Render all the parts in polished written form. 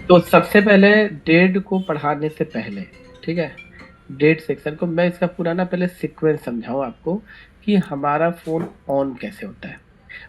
तो सबसे पहले डेट को पढ़ाने से पहले, ठीक है, डेट सेक्शन को मैं इसका पुराना पहले सीक्वेंस समझाऊं आपको कि हमारा फोन ऑन कैसे होता है।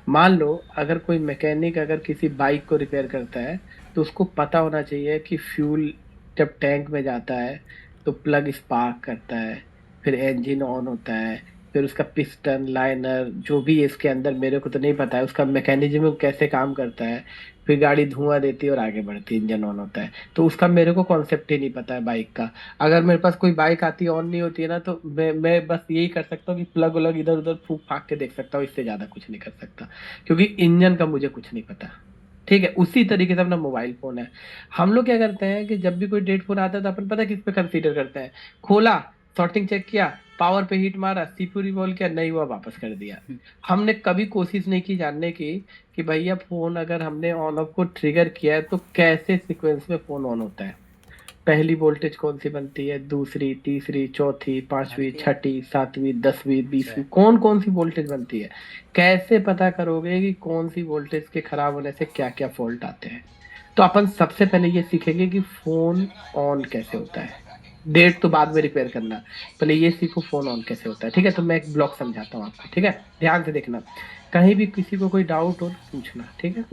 मान लो अगर कोई मैकेनिक अगर किसी बाइक को रिपेयर करता है, तो उसको पता होना चाहिए कि फ्यूल जब टैंक में जाता है तो प्लग स्पार्क करता है, फिर इंजन ऑन होता है, फिर उसका पिस्टन लाइनर जो भी है इसके अंदर, मेरे को तो नहीं पता है उसका मैकेनिज्म कैसे काम करता है, फिर गाड़ी धुआं देती है और आगे बढ़ती है, इंजन ऑन होता है। तो उसका मेरे को कॉन्सेप्ट ही नहीं पता है बाइक का। अगर मेरे पास कोई बाइक आती है ऑन नहीं होती है ना, तो मैं बस यही कर सकता हूँ कि प्लग उलग इधर उधर फूक फाक के देख सकता हूँ, इससे ज्यादा कुछ नहीं कर सकता, क्योंकि इंजन का मुझे कुछ नहीं पता। ठीक है, उसी तरीके से अपना मोबाइल फोन है। हम लोग क्या करते हैं कि जब भी कोई डेट फोन आता है तो अपन पता है किस पे कंसीडर करते हैं, खोला, सॉर्टिंग चेक किया, पावर पे हीट मारा, सीपीयू रिवॉल्व किया, नहीं हुआ वापस कर दिया। हमने कभी कोशिश नहीं की जानने की कि भैया फोन अगर हमने ऑन ऑफ को ट्रिगर किया है तो कैसे सीक्वेंस में फोन ऑन होता है। पहली वोल्टेज कौन सी बनती है, दूसरी, तीसरी, चौथी, पांचवी, छठी, सातवीं, 10वीं, 20वीं, कौन कौन सी वोल्टेज बनती है। कैसे पता करोगे कि कौन सी वोल्टेज के खराब होने से क्या क्या फॉल्ट आते हैं। तो अपन सबसे पहले ये सीखेंगे कि फोन ऑन कैसे होता है। डेट तो बाद में रिपेयर करना, पहले ये सीखो फोन ऑन कैसे होता है। ठीक है, तो मैं एक ब्लॉक समझाता हूँ आपको, ठीक है, ध्यान से देखना। कहीं भी किसी को कोई डाउट हो तो पूछना, ठीक है।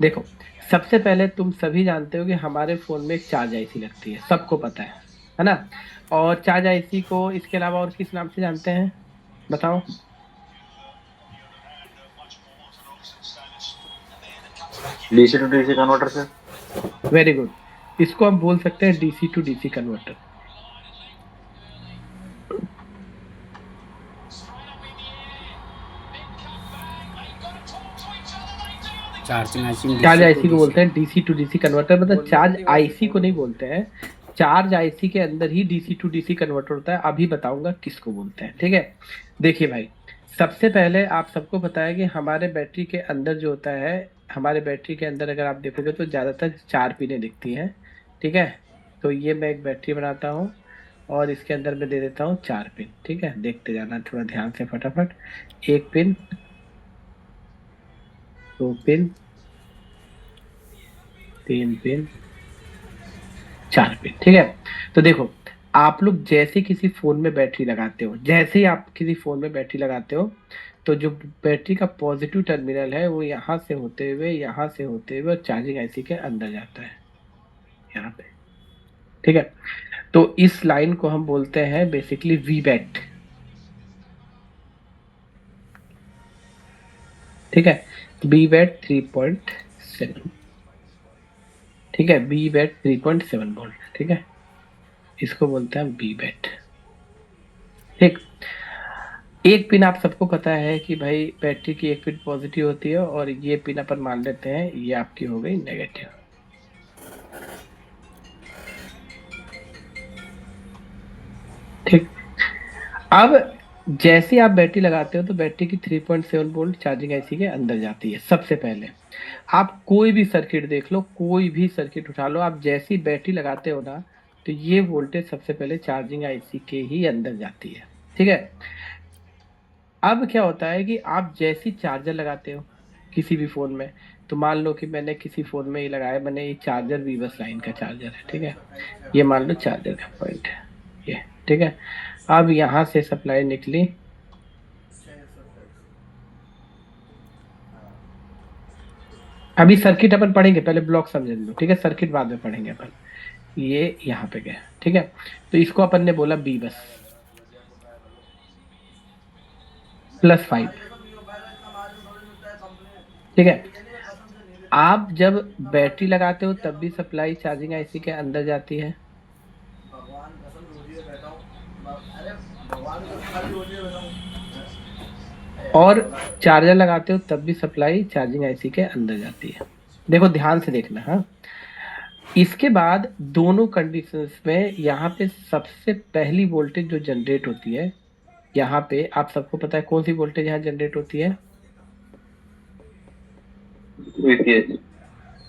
देखो, सबसे पहले तुम सभी जानते हो कि हमारे फोन में एक चार्ज आईसी लगती है, सबको पता है ना। और चार्ज आईसी को इसके अलावा और किस नाम से जानते हैं, बताओ। डीसी टू डीसी कन्वर्टर से। वेरी गुड, इसको हम बोल सकते हैं DC to DC converter. Charging आइसिंग चार्ज डीसी टू आईसी को डीसी। बोलते हैं डीसी टू डीसी कन्वर्टर, मतलब बोल चार्ज रही वही आईसी को फोन नहीं पे। बोलते हैं। चार्ज आईसी के अंदर ही डीसी टू डीसी कन्वर्टर होता है, अभी बताऊंगा किसको बोलते हैं, ठीक है। देखिए भाई, सबसे पहले आप सबको पता है कि हमारे बैटरी के अंदर जो होता है, हमारे बैटरी के अंदर अगर आप देखोगे तो ज्यादातर चार पिनें दिखती हैं, ठीक है। तो ये मैं एक बैटरी बनाता हूँ और इसके अंदर मैं दे देता हूँ चार पिन, ठीक है, देखते जाना थोड़ा ध्यान से फटाफट। एक पिन, दो पिन, तीन पिन, चार पिन, ठीक है। तो देखो, आप लोग जैसे किसी फोन में बैटरी लगाते हो, जैसे ही आप किसी फोन में बैटरी लगाते हो, तो जो बैटरी का पॉजिटिव टर्मिनल है वो यहाँ से होते हुए और चार्जिंग आईसी के अंदर जाता है, यहाँ पे, ठीक है। तो इस लाइन को हम बोलते हैं बेसिकली वी बैट, ठीक है। बी बैट 3.7, ठीक है, बी बैट 3.7 वोल्ट, ठीक है, इसको बोलते हैं बी बैट। ठीक, एक पिन आप सबको पता है कि भाई बैटरी की एक पिन पॉजिटिव होती है और ये पिन अपन मान लेते हैं ये आपकी हो गई नेगेटिव। ठीक, अब जैसे आप बैटरी लगाते हो तो बैटरी की 3.7 वोल्ट चार्जिंग आईसी के अंदर जाती है सबसे पहले। आप कोई भी सर्किट देख लो, कोई भी सर्किट उठा लो, आप जैसी बैटरी लगाते हो ना, तो ये वोल्टेज सबसे पहले चार्जिंग आईसी के ही अंदर जाती है, ठीक है। अब क्या होता है कि आप जैसी चार्जर लगाते हो किसी भी फोन में, तो मान लो कि मैंने किसी फोन में ये लगाया, मैंने ये चार्जर वीवस लाइन का चार्जर है, ठीक है, ये मान लो चार्जर का पॉइंट है ये, ठीक है। अब यहाँ से सप्लाई निकली, अभी सर्किट अपन पढ़ेंगे, पहले ब्लॉक समझ लो, ठीक है, सर्किट बाद में पढ़ेंगे अपन। ये यहाँ पे गया, ठीक है, तो इसको अपन ने बोला बी बस +5, ठीक है। आप जब बैटरी लगाते हो तब भी सप्लाई चार्जिंग आईसी के अंदर जाती है, और चार्जर लगाते हो तब भी सप्लाई चार्जिंग आईसी के अंदर जाती है। देखो ध्यान से देखना, हाँ। इसके बाद दोनों कंडीशंस में यहाँ पे सबसे पहली वोल्टेज जो जनरेट होती है, यहाँ पे आप सबको पता है कौन सी वोल्टेज यहाँ जनरेट होती है, वीपीएस।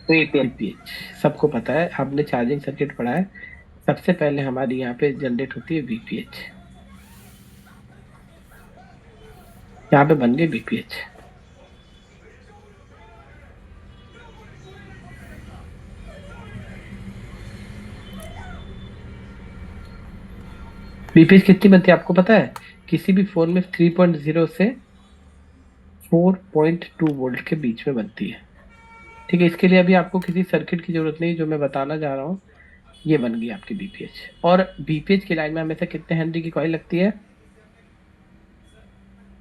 वीपीएच। सबको पता है, आपने चार्जिंग सर्किट पढ़ा है। सबसे पहले हमारी यहाँ पे जनरेट होती है वीपीएच, यहाँ पे बन गई वीपीएच। बीपीएच कितनी बनती है आपको पता है? किसी भी फोन में 3.0 से 4.2 वोल्ट के बीच में बनती है। ठीक है, इसके लिए अभी आपको किसी सर्किट की जरूरत नहीं, जो मैं बताना जा रहा हूँ ये बन गई आपकी बीपीएच। और बीपीएच की लाइन में हमेशा कितने हेनरी की कॉइल लगती है?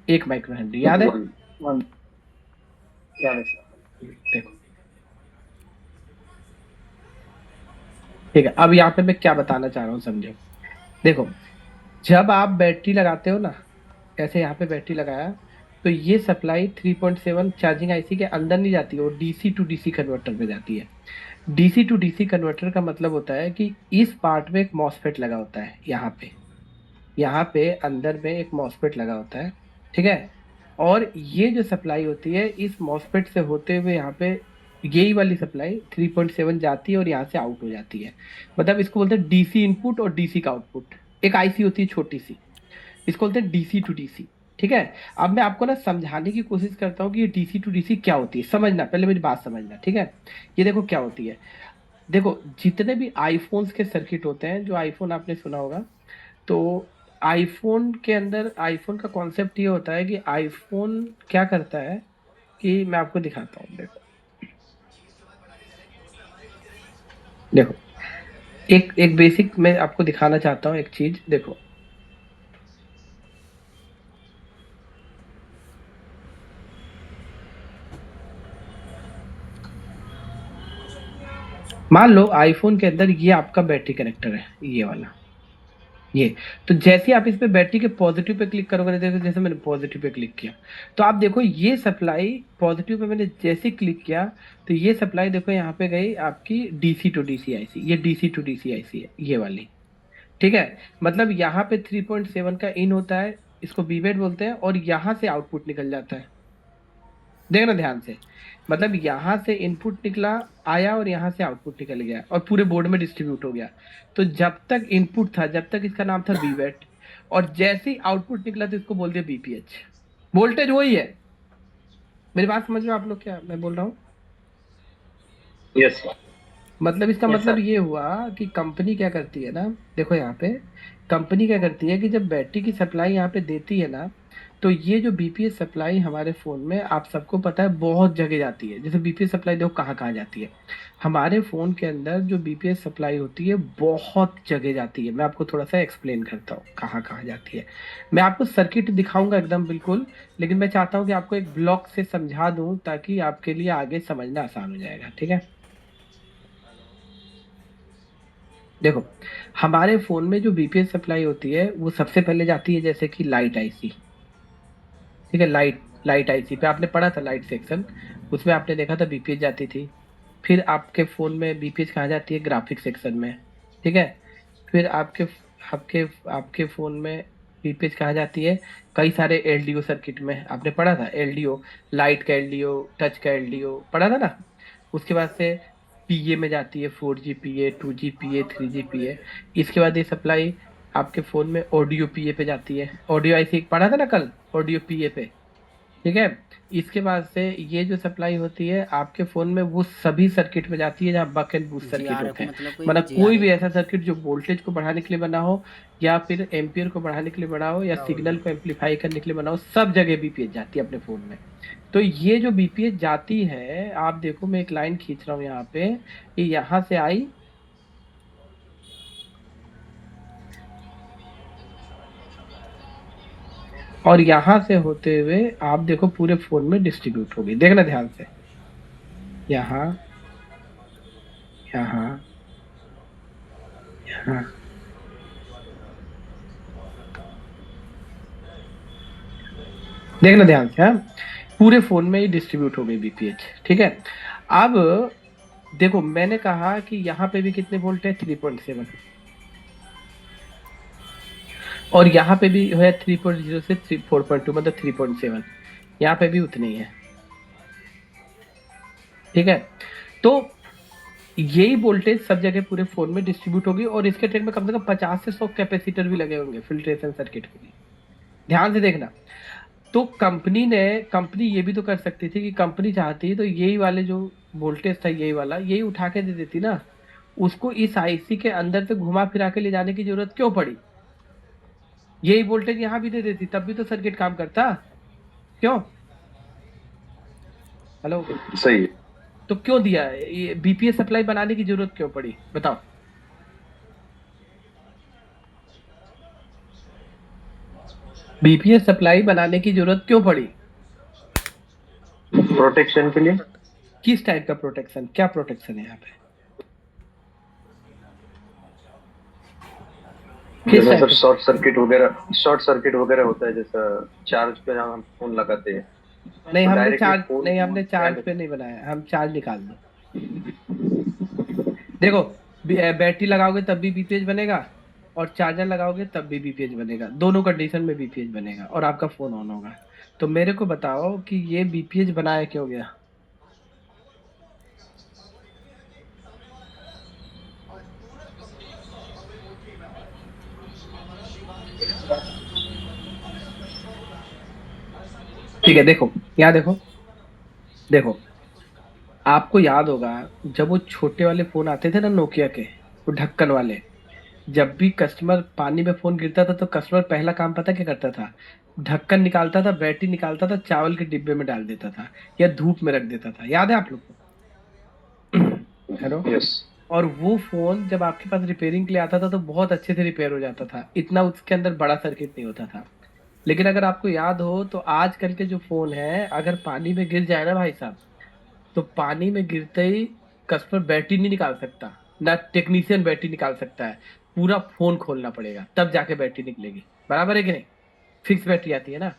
1 माइक्रो हेनरी, याद है? क्या है सर? देखो, ठीक है, अब यहाँ पे मैं क्या बताना चाह रहा हूँ समझो। देखो, जब आप बैटरी लगाते हो ना, ऐसे यहाँ पे बैटरी लगाया, तो ये सप्लाई 3.7 चार्जिंग आईसी के अंदर नहीं जाती है, वो डीसी टू डीसी कन्वर्टर में जाती है। डीसी टू डीसी कन्वर्टर का मतलब होता है कि इस पार्ट में एक मॉसफेट लगा होता है, यहाँ पे अंदर में एक मॉसफेट लगा होता है। ठीक है, और ये जो सप्लाई होती है इस मॉसफेट से होते हुए यहाँ पे यही वाली सप्लाई 3.7 जाती है और यहाँ से आउट हो जाती है। मतलब इसको बोलते हैं डीसी इनपुट और डीसी का आउटपुट। एक आईसी होती है छोटी सी, इसको बोलते हैं डीसी टू डीसी। ठीक है, अब मैं आपको ना समझाने की कोशिश करता हूँ कि ये डीसी टू डीसी क्या होती है। समझना, पहले मेरी बात समझना, ठीक है? ये देखो क्या होती है। देखो, जितने भी आईफोन्स के सर्किट होते हैं, जो आईफोन आपने सुना होगा, तो आईफोन के अंदर आईफोन का कॉन्सेप्ट ये होता है कि आईफोन क्या करता है कि मैं आपको दिखाता हूँ। देखो देखो, एक एक बेसिक मैं आपको दिखाना चाहता हूँ एक चीज। देखो, मान लो आईफोन के अंदर ये आपका बैटरी कनेक्टर है, ये वाला, ये। तो जैसे ही आप इस पे बैटरी के पॉजिटिव पे क्लिक करोगे, देखो जैसे मैंने पॉजिटिव पे क्लिक किया, तो आप देखो ये सप्लाई पॉजिटिव पे मैंने जैसे क्लिक किया, तो ये सप्लाई देखो यहाँ पे गई आपकी डीसी टू डीसी आईसी। ये डीसी टू डीसी आईसी है, ये वाली। ठीक है, मतलब यहाँ पे 3.7 का इन होता है, इसको बीवेड बोलते हैं, और यहाँ से आउटपुट निकल जाता है। देखना ध्यान से, मतलब यहाँ से इनपुट निकला, आया, और यहाँ से आउटपुट निकल गया और पूरे बोर्ड में डिस्ट्रीब्यूट हो गया। तो जब तक इनपुट था, जब तक इसका नाम था बीवेट, और जैसे ही आउटपुट निकला तो इसको बोल दिया बीपीएच। वोल्टेज वही है। मेरी बात समझ रहे हो आप लोग क्या मैं बोल रहा हूँ? Yes sir. मतलब इसका यस मतलब सर। ये हुआ कि कंपनी क्या करती है ना, देखो यहाँ पे कंपनी क्या करती है कि जब बैटरी की सप्लाई यहाँ पे देती है ना, तो ये जो बीपीएस सप्लाई हमारे फोन में आप सबको पता है बहुत जगह जाती है। जैसे बीपीएस सप्लाई देखो कहाँ कहाँ जाती है, हमारे फोन के अंदर जो बीपीएस सप्लाई होती है बहुत जगह जाती है। मैं आपको थोड़ा सा एक्सप्लेन करता हूँ कहाँ कहाँ जाती है। मैं आपको सर्किट दिखाऊंगा एकदम बिल्कुल, लेकिन मैं चाहता हूँ कि आपको एक ब्लॉक से समझा दूं ताकि आपके लिए आगे समझना आसान हो जाएगा। ठीक है, देखो, हमारे फोन में जो बीपीएस सप्लाई होती है वो सबसे पहले जाती है जैसे कि लाइट आईसी। ठीक है, लाइट लाइट आईसी पे आपने पढ़ा था लाइट सेक्शन, उसमें आपने देखा था बीपीएस जाती थी। फिर आपके फोन में बीपीएस कहाँ जाती है? ग्राफिक सेक्शन में। ठीक है, फिर आपके आपके आपके फोन में बीपीएस कहाँ जाती है? कई सारे एलडीओ सर्किट में। आपने पढ़ा था एलडीओ, लाइट का एलडीओ, टच का एलडीओ, पढ़ा था ना? उसके बाद से पीए में जाती है, 4G पीए, 2G पीए, 3G पीए। इसके बाद ये सप्लाई आपके फोन में ऑडियो पीए पे जाती है। ऑडियो आईसी पढ़ा था ना कल, ऑडियो पीए पे। ठीक है, इसके बाद से ये जो सप्लाई होती है आपके फोन में वो सभी सर्किट में जाती है जहाँ बक एंड बूस्ट जी सर्किट आर होते को हैं। मतलब कोई भी मतलब जी कोई आर भी ऐसा सर्किट जो वोल्टेज को बढ़ाने के लिए बना हो, या फिर एम्पियर को बढ़ाने के लिए बना हो, या सिग्नल को एम्पलीफाई करने के लिए बना हो, सब जगह बीपीएच जाती है अपने फोन में। तो ये जो बीपीएच जाती है, आप देखो मैं एक लाइन खींच रहा हूँ यहाँ पे, ये यहाँ से आई और यहाँ से होते हुए आप देखो पूरे फोन में डिस्ट्रीब्यूट हो गई। देखना ध्यान से, यहाँ, यहाँ, यहाँ। देखना ध्यान से, हाँ, पूरे फोन में ही डिस्ट्रीब्यूट हो गई बीपीएच। ठीक है, अब देखो मैंने कहा कि यहाँ पे भी कितने वोल्ट है? 3.7। और यहाँ पे भी है 3.0 से 4.2, मतलब 3.7। यहाँ पे भी उतनी है। ठीक है, तो यही वोल्टेज सब जगह पूरे फोन में डिस्ट्रीब्यूट होगी, और इसके ट्रेन में कम से कम 50 से 100 कैपेसिटर भी लगे होंगे फिल्ट्रेशन सर्किट के लिए। ध्यान से देखना। तो कंपनी ये भी तो कर सकती थी कि कंपनी चाहती तो यही वाले जो वोल्टेज था, यही वाला, यही उठा के दे देती ना। उसको इस आईसी के अंदर से घुमा फिरा के ले जाने की जरूरत क्यों पड़ी? यही वोल्टेज यहाँ भी दे देती तब भी तो सर्किट काम करता। क्यों? हेलो। सही है। तो क्यों दिया ये बीपीएस सप्लाई बनाने की जरूरत क्यों पड़ी बताओ? बीपीएस सप्लाई बनाने की जरूरत क्यों पड़ी? प्रोटेक्शन के लिए। किस टाइप का प्रोटेक्शन, क्या प्रोटेक्शन है यहाँ पे? किस जैसा टाइप सर का? शॉर्ट सर्किट वगैरह होता है, जैसा चार्ज पे हम फोन लगाते हैं नहीं तो हमने डायरेक्टली चार्ज फोन नहीं, हमने चार्ज एंड। पे नहीं बनाया, हम चार्ज निकाल दो। देखो, बैटरी लगाओगे तब भी बीपीएच बनेगा, और चार्जर लगाओगे तब भी बीपीएच बनेगा, दोनों कंडीशन में बीपीएच बनेगा और आपका फोन ऑन होगा। तो मेरे को बताओ कि ये बीपीएच बनाया क्यों गया? ठीक है, देखो यहाँ देखो, देखो आपको याद होगा जब वो छोटे वाले फोन आते थे ना नोकिया के, वो ढक्कन वाले, जब भी कस्टमर पानी में फोन गिरता था तो कस्टमर पहला काम पता क्या करता था? ढक्कन निकालता था, बैटरी निकालता था, चावल के डिब्बे में डाल देता था या धूप में रख देता था, याद है आप लोग को? हेलो। यस। और वो फोन जब आपके पास रिपेयरिंग के लिए आता था तो बहुत अच्छे से रिपेयर हो जाता था, इतना उसके अंदर बड़ा सर्किट नहीं होता था। लेकिन अगर आपको याद हो तो आजकल के जो फोन है अगर पानी में गिर जाए ना भाई साहब, तो पानी में गिरते ही कस्टमर बैटरी नहीं निकाल सकता, ना टेक्नीशियन बैटरी निकाल सकता है, पूरा फोन खोलना पड़ेगा तब जाके बैटरी निकलेगी। बराबर है कि नहीं? फिक्स बैटरी आती है ना।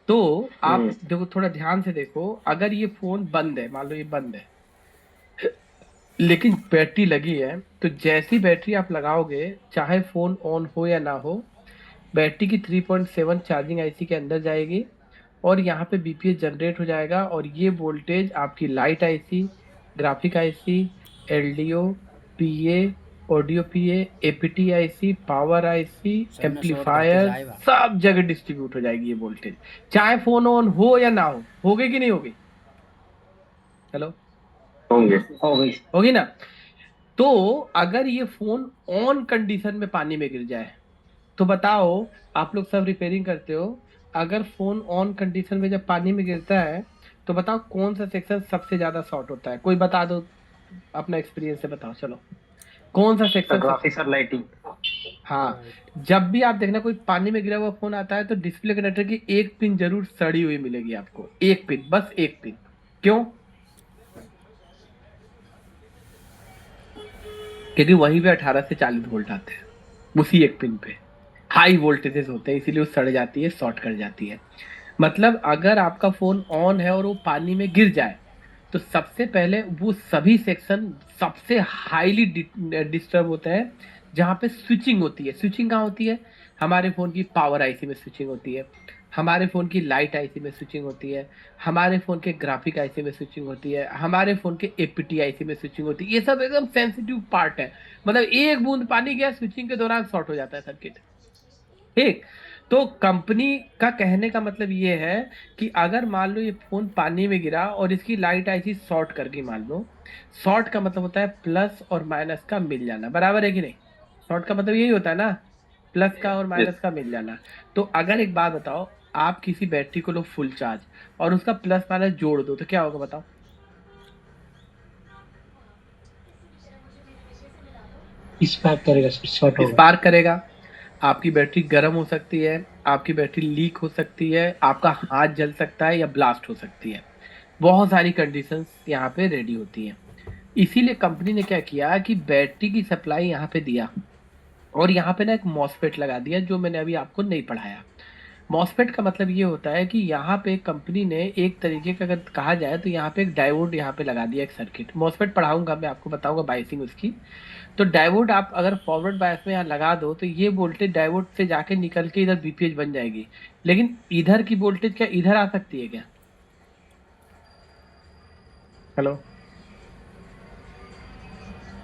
तो आप देखो, थोड़ा ध्यान से देखो, अगर ये फोन बंद है, मान लो ये बंद है लेकिन बैटरी लगी है, तो जैसी बैटरी आप लगाओगे चाहे फोन ऑन हो या ना हो, बैटरी की 3.7 चार्जिंग आईसी के अंदर जाएगी और यहाँ पे बीपीएस जनरेट हो जाएगा, और ये वोल्टेज आपकी light IC, graphic IC, LDO, PA, audio PA, APT IC, power IC, sir मैं शॉर्ट करके एम्पलीफायर, जाएगा। सब जगह डिस्ट्रीब्यूट हो जाएगी ये वोल्टेज, चाहे फोन ऑन हो या ना हो। होगी कि नहीं होगी? हेलो। होंगे। होगी ना? तो अगर ये फोन ऑन कंडीशन में पानी में गिर जाए तो बताओ, आप लोग सब रिपेयरिंग करते हो, अगर फोन ऑन कंडीशन में जब पानी में गिरता है तो बताओ कौन सा सेक्शन सबसे ज्यादा शॉर्ट होता है? कोई बता दो, अपना एक्सपीरियंस से बताओ, चलो कौन सा सेक्शन सब? ग्राफिक्स और लाइटिंग। हाँ। राइट। जब भी आप देखना कोई पानी में गिरा हुआ फोन आता है तो डिस्प्ले कनेक्टर की एक पिन जरूर सड़ी हुई मिलेगी आपको, एक पिन, बस एक पिन। क्यों? क्योंकि वहीं पे 18 से 40 वोल्ट आते हैं, उसी एक पिन पे हाई वोल्टेजेस होते हैं, इसीलिए वो सड़ जाती है, शॉर्ट कर जाती है। मतलब अगर आपका फोन ऑन है और वो पानी में गिर जाए तो सबसे पहले वो सभी सेक्शन सबसे हाईली डिस्टर्ब होते हैं, जहाँ पे स्विचिंग होती है। स्विचिंग कहाँ होती है? हमारे फोन की पावर आईसी में स्विचिंग होती है, हमारे फोन की लाइट आईसी में स्विचिंग होती है, हमारे फोन के ग्राफिक आईसी में स्विचिंग होती है, हमारे फोन के एपीटी आईसी में स्विचिंग होती है। ये सब एकदम सेंसिटिव पार्ट है, मतलब एक बूंद पानी गया स्विचिंग के दौरान शॉर्ट हो जाता है सर्किट। ठीक। तो कंपनी का कहने का मतलब ये है कि अगर मान लो ये फोन पानी में गिरा और इसकी लाइट आईसी शॉर्ट कर गई, मान लो, शॉर्ट का मतलब होता है प्लस और माइनस का मिल जाना, बराबर है कि नहीं? शॉर्ट का मतलब यही होता है ना, प्लस का और यस। माइनस का मिल जाना। तो अगर एक बात बताओ, आप किसी बैटरी को लो फुल चार्ज और उसका प्लस माइनस जोड़ दो तो क्या होगा बताओ? स्पार्क करेगा, शॉर्ट होगा। स्पार्क करेगा, आपकी बैटरी गर्म हो सकती है, आपकी बैटरी लीक हो सकती है, आपका हाथ जल सकता है या ब्लास्ट हो सकती है, बहुत सारी कंडीशंस यहाँ पे रेडी होती हैं। इसीलिए कंपनी ने क्या किया कि बैटरी की सप्लाई यहाँ पे दिया, और यहाँ पे ना एक मॉसफेट लगा दिया जो मैंने अभी आपको नहीं पढ़ाया। मॉसफेट का मतलब ये होता है कि यहाँ पे कंपनी ने एक तरीके का अगर कहा जाए तो यहाँ पे एक डायोड यहाँ पे लगा दिया, एक सर्किट। मॉसफेट पढ़ाऊंगा मैं आपको, बताऊंगा बाइसिंग उसकी। तो डायोड आप अगर फॉरवर्ड बायस में यहाँ लगा दो तो ये वोल्टेज डायोड से जाके निकल के इधर बीपीएच बन जाएगी, लेकिन इधर की वोल्टेज क्या इधर आ सकती है क्या? हेलो।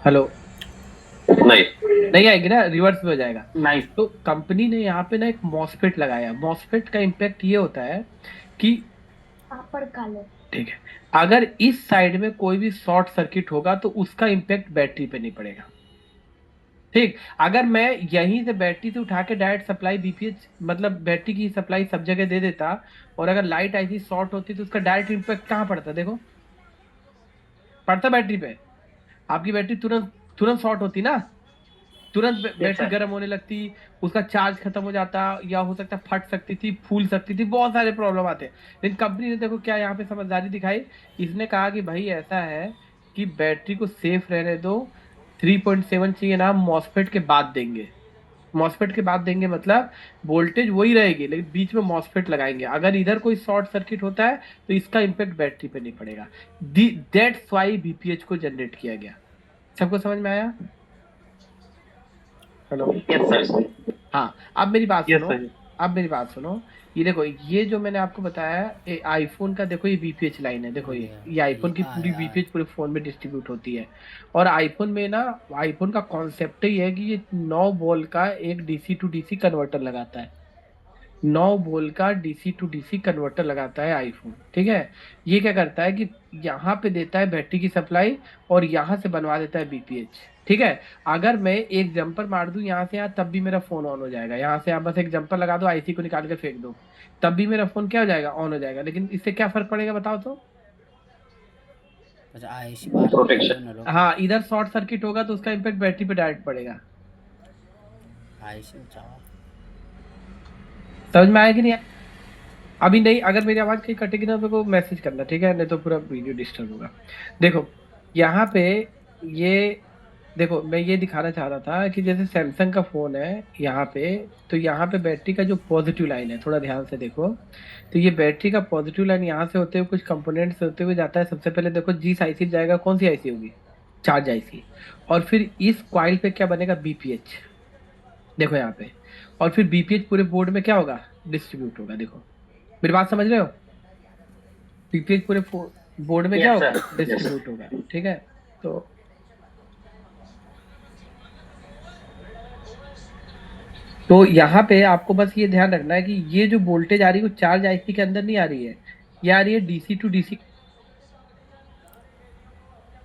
हेलो। नहीं। नहीं आएगी ना, रिवर्स में हो जाएगा। नहीं। तो कंपनी ने यहाँ पे ना एक मॉसफेट लगाया। मॉसफेट का इम्पैक्ट ये होता है कि, पापड़ खा लो। ठीक है, अगर इस साइड में कोई भी शॉर्ट सर्किट होगा तो उसका इम्पैक्ट बैटरी पे नहीं पड़ेगा। ठीक। अगर मैं यहीं से बैटरी से उठा के डायरेक्ट सप्लाई बीपीएच मतलब बैटरी की सप्लाई सब जगह दे देता और अगर लाइट ऐसी शॉर्ट होती तो उसका डायरेक्ट इम्पैक्ट कहाँ पड़ता, देखो पड़ता बैटरी पे। आपकी बैटरी तुरंत तुरंत शॉर्ट होती ना, तुरंत बैटरी sir. गर्म होने लगती, उसका चार्ज खत्म हो जाता, या हो सकता फट सकती थी, फूल सकती थी, बहुत सारे प्रॉब्लम आते हैं। लेकिन कंपनी ने देखो क्या यहाँ पे समझदारी दिखाई, इसने कहा कि भाई ऐसा है कि बैटरी को सेफ रहने दो, 3.7 चाहिए ना, मॉसफेट के बाद देंगे। मॉसफेट के बाद देंगे मतलब वोल्टेज वही रहेगी लेकिन बीच में मॉसफेट लगाएंगे। अगर इधर कोई शॉर्ट सर्किट होता है तो इसका इम्पेक्ट बैटरी पे नहीं पड़ेगा। दैट्स वाई बीपीएच को जनरेट किया गया। सबको समझ में आया? हेलो? Yes, sir. हाँ, अब मेरी बात Yes, सुनो। sir. अब मेरी बात सुनो, ये देखो ये जो मैंने आपको बताया आईफोन का, देखो ये बीपीएच लाइन है, देखो ये आईफोन की पूरी बीपीएच पूरे फोन में डिस्ट्रीब्यूट होती है। और आईफोन में ना, आईफोन का कॉन्सेप्ट ही है कि ये 9 वोल्ट का एक डीसी टू डीसी कन्वर्टर लगाता है। 9 वोल्ट का डीसी टू डीसी कन्वर्टर लगाता है आईफोन, ठीक है। ये क्या करता है कि यहाँ पे देता है बैटरी की सप्लाई और यहाँ से बनवा देता है बीपीएच, ठीक है। अगर मैं एक जंपर मार दूं यहाँ से यहाँ, तब भी मेरा फोन ऑन हो जाएगा। यहाँ से आप बस एक जंपर लगा दो, आईसी को निकाल के फेंक दो, तब भी मेरा फोन क्या हो जाएगा, ऑन हो जाएगा। लेकिन इससे क्या फर्क पड़ेगा बताओ तो? अच्छा आईसी बाहर Protection. निकालो ना लोग। हाँ, इधर शॉर्ट सर्किट होगा तो उसका इम्पैक्ट बैटरी पे डायरेक्ट पड़ेगा। आईसी बचाओ। समझ में आया कि नहीं आया? अभी नहीं, अगर मेरी आवाज कहीं कटेगी ना तो को मैसेज करना, ठीक है, नहीं तो पूरा वीडियो डिस्टर्ब होगा। देखो यहाँ पे ये देखो, मैं ये दिखाना चाह रहा था कि जैसे सैमसंग का फोन है यहाँ पे, तो यहाँ पे बैटरी का जो पॉजिटिव लाइन है, थोड़ा ध्यान से देखो, तो ये बैटरी का पॉजिटिव लाइन यहाँ से होते हुए कुछ कंपोनेंट से होते हुए जाता है। सबसे पहले देखो जिस आईसी जाएगा, कौन सी आईसी होगी, चार्ज आईसी। और फिर इस कॉइल पे क्या बनेगा, बीपीएच, देखो यहाँ पे। और फिर बीपीएच पूरे बोर्ड में क्या होगा, डिस्ट्रीब्यूट होगा। देखो मेरी बात समझ रहे हो? बीपीएच पूरे बोर्ड में क्या Yes, होगा, sir. Yes. डिस्ट्रीब्यूट होगा, ठीक है। तो यहाँ पे आपको बस ये ध्यान रखना है कि ये जो वोल्टेज आ रही है वो चार्ज आईसी के अंदर नहीं आ रही है, ये आ रही है डीसी टू डीसी